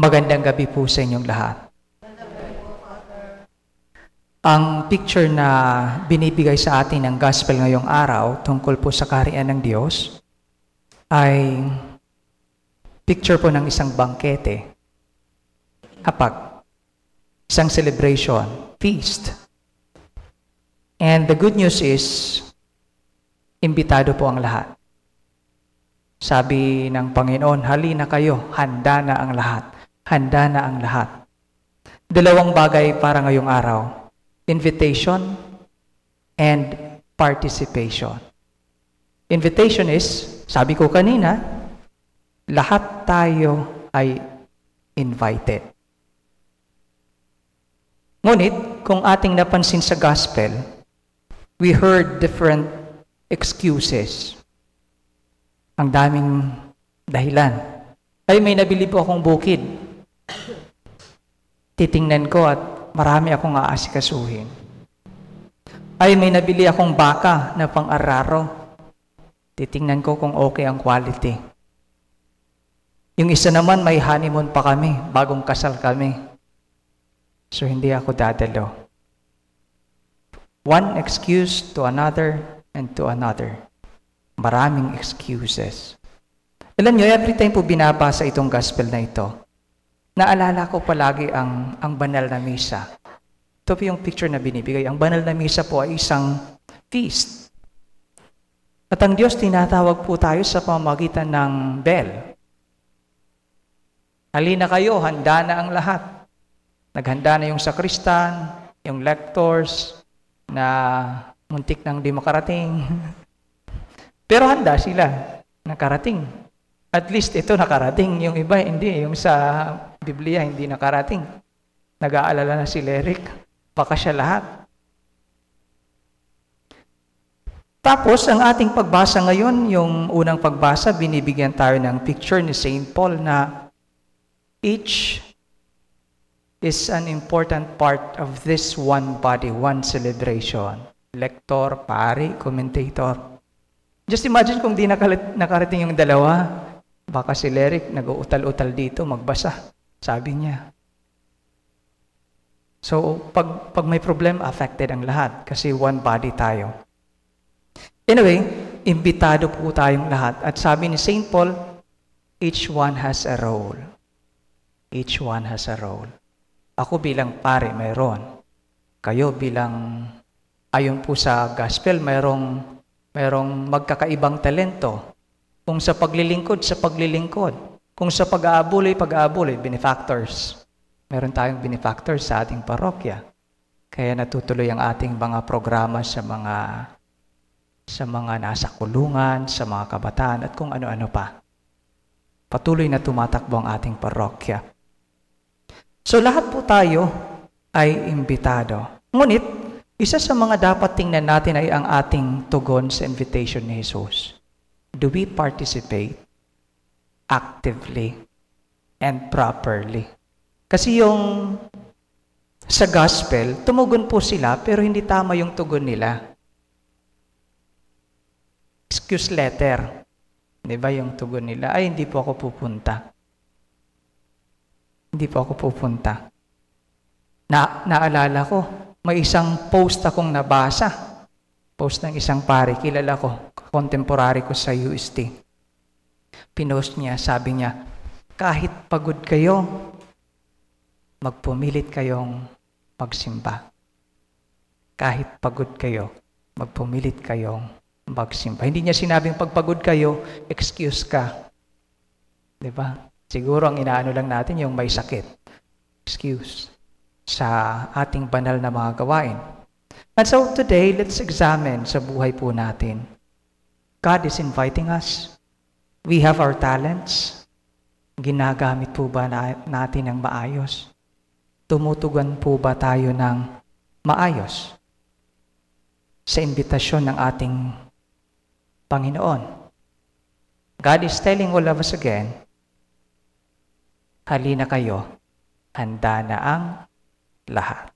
Magandang gabi po sa inyong lahat. Ang picture na binibigay sa atin ng gospel ngayong araw tungkol po sa kaharian ng Diyos ay picture po ng isang bangkete, hapag, isang celebration, feast. And the good news is, imbitado po ang lahat. Sabi ng Panginoon, halina kayo, handa na ang lahat. Handa na ang lahat. Dalawang bagay para ngayong araw. Invitation and participation. Invitation is, sabi ko kanina, lahat tayo ay invited. Ngunit, kung ating napansin sa gospel, we heard different excuses. Ang daming dahilan. Ay, may nabili po akong bukid. Titingnan ko at marami akong aasikasuhin. Ay, may nabili akong baka na pang-araro. Titingnan ko kung okay ang quality. Yung isa naman, may honeymoon pa kami, bagong kasal kami. So, hindi ako dadalo. One excuse to another and to another. Maraming excuses. Alam nyo, every time po binabasa itong gospel na ito, naalala ko palagi ang banal na misa. Ito po yung picture na binibigay. Ang banal na misa po ay isang feast. At ang Diyos, tinatawag po tayo sa pamamagitan ng bell. Halina kayo, handa na ang lahat. Naghanda na yung sakristan, yung lectors, na muntik nang di makarating. Pero handa sila, nakarating. At least ito nakarating, yung iba hindi, yung sa Biblia hindi nakarating. Nag-aalala na si Eric, baka siya lahat. Tapos, ang ating pagbasa ngayon, yung unang pagbasa, binibigyan tayo ng picture ni St. Paul na each is an important part of this one body, one celebration. Lector, pari, commentator. Just imagine kung di nakarating yung dalawa, baka si Eric nag-uutal-utal dito, magbasa. Sabi niya. So, pag may problem, affected ang lahat kasi one body tayo. Anyway, imbitado po tayong lahat. At sabi ni St. Paul, each one has a role. Each one has a role. Ako bilang pare, mayroon. Kayo bilang, ayon po sa gospel, mayroong magkakaibang talento. Kung sa paglilingkod, sa paglilingkod. Kung sa pag-aabuloy, benefactors. Meron tayong benefactors sa ating parokya. Kaya natutuloy ang ating mga programa sa mga nasa kulungan, sa mga kabataan, at kung ano-ano pa. Patuloy na tumatakbo ang ating parokya. So lahat po tayo ay imbitado. Ngunit, isa sa mga dapat tingnan natin ay ang ating tugon sa invitation ni Jesus. Do we participate actively and properly? Kasi yung sa gospel, tumugon po sila pero hindi tama yung tugon nila. Excuse letter. Di ba yung tugon nila? Ay, hindi po ako pupunta. Hindi po ako pupunta. Naalala ko, may isang post akong nabasa. Post ng isang pare, kilala ko, contemporary ko sa UST. Pinost niya, sabi niya, kahit pagod kayo, magpumilit kayong magsimba. Kahit pagod kayo, magpumilit kayong magsimba. Hindi niya sinabing pagpagod kayo, excuse ka. Diba? Siguro ang inaano lang natin yung may sakit. Excuse. Sa ating banal na mga gawain. And so today, let's examine sa buhay po natin. God is inviting us. We have our talents. Ginagamit po ba natin ng maayos? Tumutugon po ba tayo ng maayos? Sa imbitasyon ng ating Panginoon. God is telling all of us again, halina kayo, handa na ang lahat.